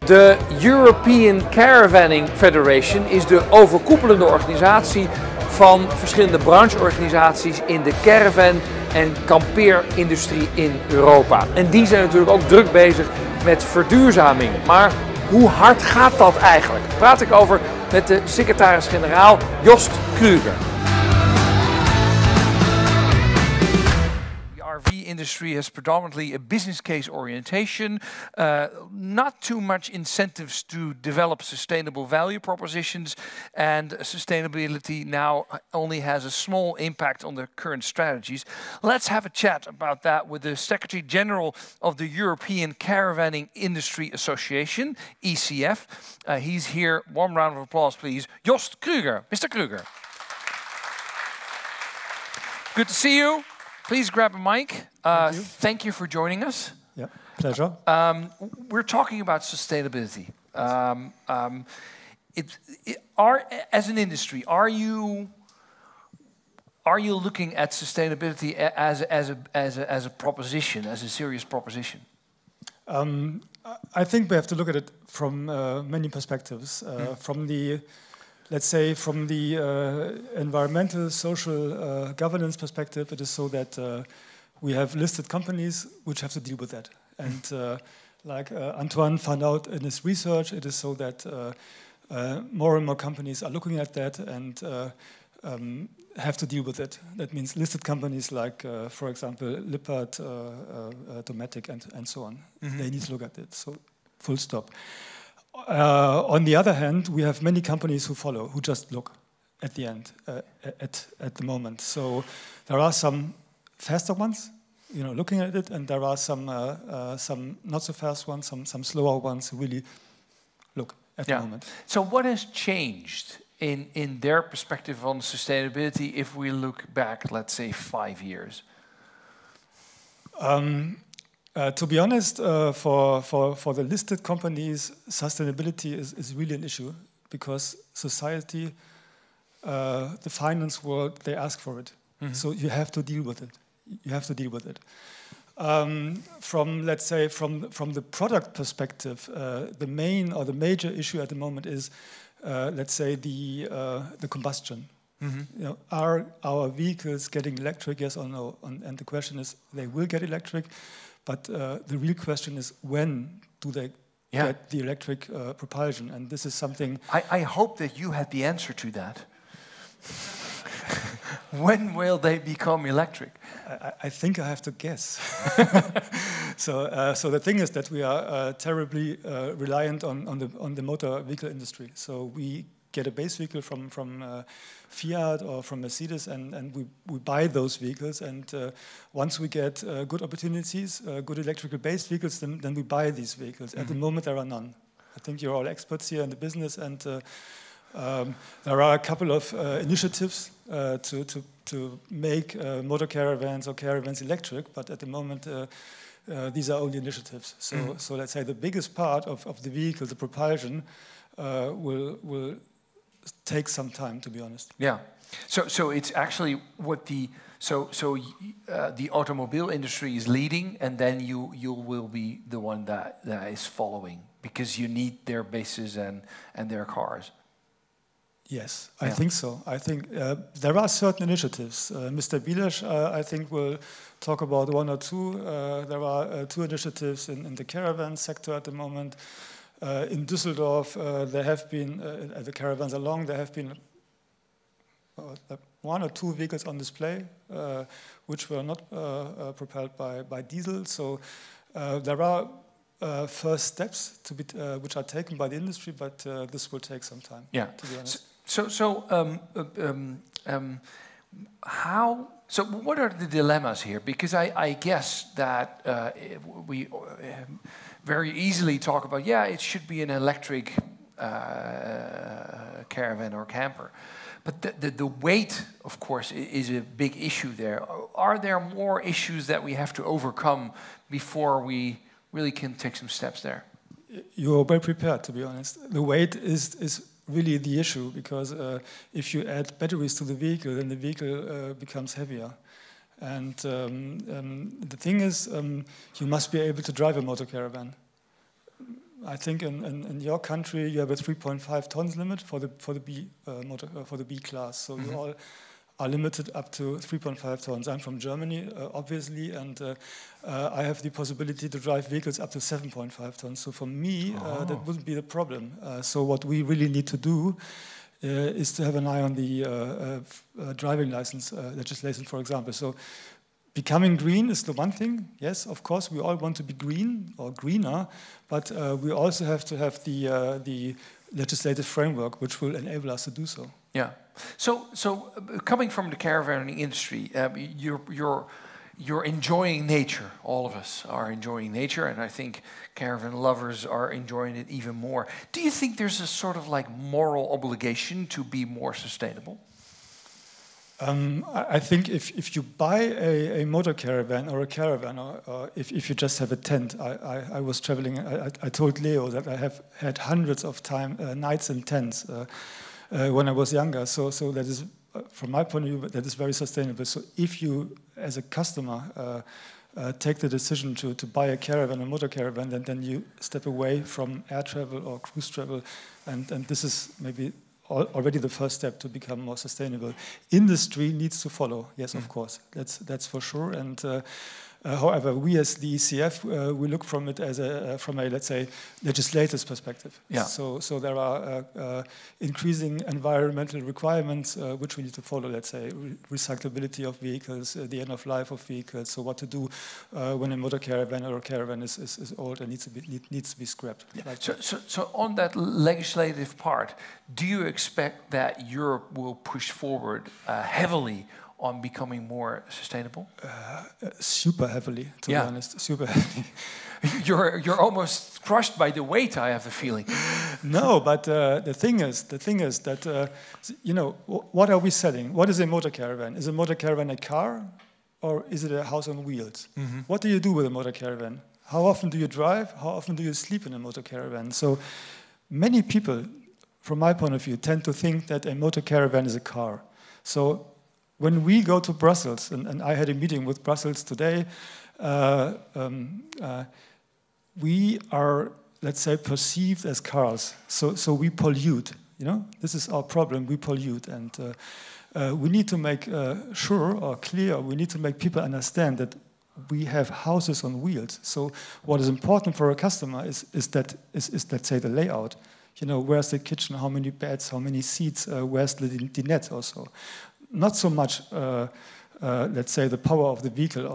De European Caravanning Federation is de overkoepelende organisatie van verschillende brancheorganisaties in de caravan- en kampeerindustrie in Europa. En die zijn natuurlijk ook druk bezig met verduurzaming. Maar hoe hard gaat dat eigenlijk? Daar praat ik over met de secretaris-generaal Jost Krüger. The RV industry has predominantly a business case orientation, not too much incentives to develop sustainable value propositions, and sustainability now only has a small impact on the current strategies. Let's have a chat about that with the Secretary General of the European Caravanning Industry Association, ECF. He's here. Warm round of applause, please. Jost Krüger. Mr. Krüger. Good to see you. Please grab a mic. Thank you for joining us. Yeah, pleasure. We're talking about sustainability. As an industry, are you looking at sustainability as a proposition, as a serious proposition? I think we have to look at it from many perspectives. From the, let's say, from the environmental, social governance perspective, it is so that we have listed companies which have to deal with that. And like Antoine found out in his research, it is so that more and more companies are looking at that and have to deal with it. That means listed companies like, for example, Lippert, Dometic, and so on. They need to look at it, so full stop. On the other hand, we have many companies who follow, who just look at the end, at the moment. So there are some faster ones, you know, looking at it, and there are some not so fast ones, some slower ones who really look at the moment. So what has changed in their perspective on sustainability if we look back, let's say, 5 years? To be honest, for the listed companies, sustainability is really an issue because society, the finance world, they ask for it. So you have to deal with it. You have to deal with it. From, let's say, from the product perspective, the main or the major issue at the moment is, let's say, the combustion. You know, are our vehicles getting electric, yes or no? And the question is, they will get electric. But the real question is, when do they get the electric propulsion? And this is something... I hope that you have the answer to that. When will they become electric? I think I have to guess. So the thing is that we are terribly reliant on the motor vehicle industry. So we get a base vehicle from Fiat or from Mercedes, and we buy those vehicles. And once we get good opportunities, good electrical based vehicles, then we buy these vehicles. At the moment, there are none. I think you're all experts here in the business, and there are a couple of initiatives to make motor caravans or caravans electric, but at the moment, these are only initiatives. So let's say the biggest part of the vehicle, the propulsion, will take some time, to be honest. Yeah. So it's actually what the automobile industry is leading, and then you will be the one that is following because you need their bases and their cars. Yes, I think so. I think there are certain initiatives. Mr. Bielesch, I think, will talk about one or two. There are 2 initiatives in the caravan sector at the moment. In Düsseldorf, there have been, the caravans along, there have been 1 or 2 vehicles on display, which were not propelled by diesel. So there are first steps to be, which are taken by the industry, but this will take some time, to be honest. So what are the dilemmas here? Because I guess that we very easily talk about, it should be an electric caravan or camper. But the weight, of course, is a big issue there. Are there more issues that we have to overcome before we really can take some steps there? You're well prepared, to be honest. The weight is really the issue, because if you add batteries to the vehicle, then the vehicle becomes heavier. And the thing is, you must be able to drive a motor caravan. I think in your country you have a 3.5 tons limit for the B class. So you all are limited up to 3.5 tons. I'm from Germany, obviously, and I have the possibility to drive vehicles up to 7.5 tons. So for me, that wouldn't be the problem. So what we really need to do is to have an eye on the driving license legislation, for example. So becoming green is the one thing. Yes, of course, we all want to be green or greener, but we also have to have the legislative framework which will enable us to do so. Yeah. So coming from the caravan industry, you're enjoying nature. All of us are enjoying nature, and I think caravan lovers are enjoying it even more. Do you think there's a sort of like moral obligation to be more sustainable? I think if you buy a motor caravan or a caravan, or if you just have a tent, I was traveling, I told Leo that I have had hundreds of nights in tents when I was younger. So that is, from my point of view, that is very sustainable. So if you, as a customer, take the decision to buy a caravan, a motor caravan, then you step away from air travel or cruise travel, and this is maybe already the first step to become more sustainable. Industry needs to follow, yes, of course, that's for sure. And however, we as the ECF, we look from it as from a, let's say, legislator's perspective. Yeah. So there are increasing environmental requirements which we need to follow. Let's say recyclability of vehicles, the end of life of vehicles. So what to do when a motor caravan or a caravan is old and needs to be scrapped. Yeah. Like so on that legislative part, do you expect that Europe will push forward heavily on becoming more sustainable? Super heavily, to be honest. Super heavily. You're almost crushed by the weight, I have the feeling. No, but the thing is that you know, what are we selling? What is a motor caravan? Is a motor caravan a car, or is it a house on wheels? What do you do with a motor caravan? How often do you drive? How often do you sleep in a motor caravan? So many people, from my point of view, tend to think that a motor caravan is a car. So when we go to Brussels, and I had a meeting with Brussels today, we are, let's say, perceived as cars. So we pollute, you know? This is our problem, we pollute. And we need to make sure or clear, we need to make people understand that we have houses on wheels. So what is important for a customer is let's say, the layout. You know, where's the kitchen, how many beds, how many seats, where's the dinette also. Not so much, let's say, the power of the vehicle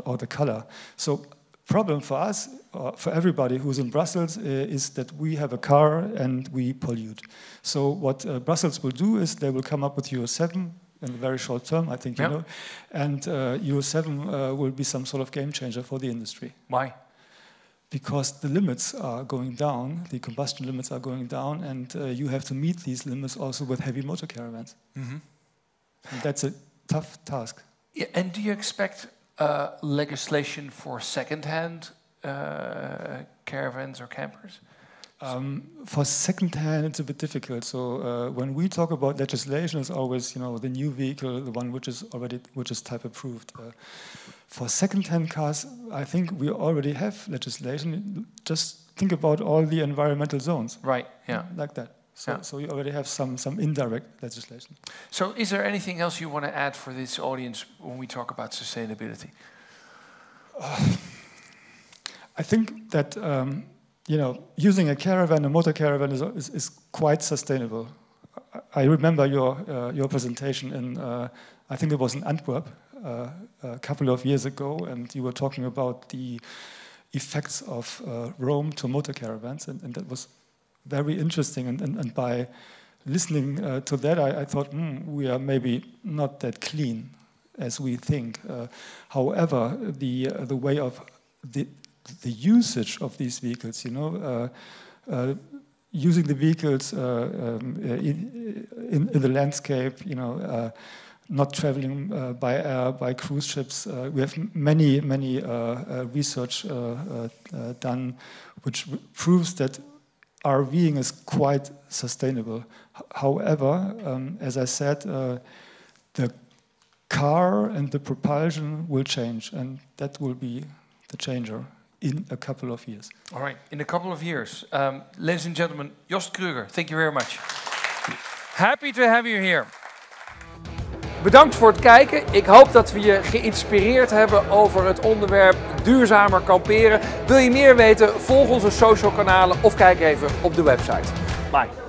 or the color. So problem for us, for everybody who's in Brussels, is that we have a car and we pollute. So what Brussels will do is they will come up with Euro 7 in a very short term, I think you know, and Euro 7 will be some sort of game changer for the industry. Why? Because the limits are going down, the combustion limits are going down, and you have to meet these limits also with heavy motor caravans. And that's a tough task. Yeah, and do you expect legislation for second-hand caravans or campers? For second-hand, it's a bit difficult. So when we talk about legislation, it's always, you know, the new vehicle, the one which is type approved. For second-hand cars, I think we already have legislation. Just think about all the environmental zones. Right. Yeah. Like that. So you already have some indirect legislation. So is there anything else you want to add for this audience when we talk about sustainability? I think that you know, using a caravan, a motor caravan, is quite sustainable. I remember your presentation in I think it was in Antwerp a couple of years ago, and you were talking about the effects of Rome to motor caravans, and that was very interesting, and by listening to that, I thought, we are maybe not that clean as we think. However, the way of the usage of these vehicles, you know, using the vehicles in the landscape, you know, not traveling by air, by cruise ships. We have many research done which proves that RVing is quite sustainable. However, as I said, the car and the propulsion will change, and that will be the changer. in a couple of years. All right, in a couple of years. Ladies and gentlemen, Jost Krüger, thank you very much. Happy to have you here. Bedankt voor het kijken. Ik hoop dat we je geïnspireerd hebben over het onderwerp duurzamer kamperen. Wil je meer weten? Volg onze social kanalen of kijk even op de website. Bye.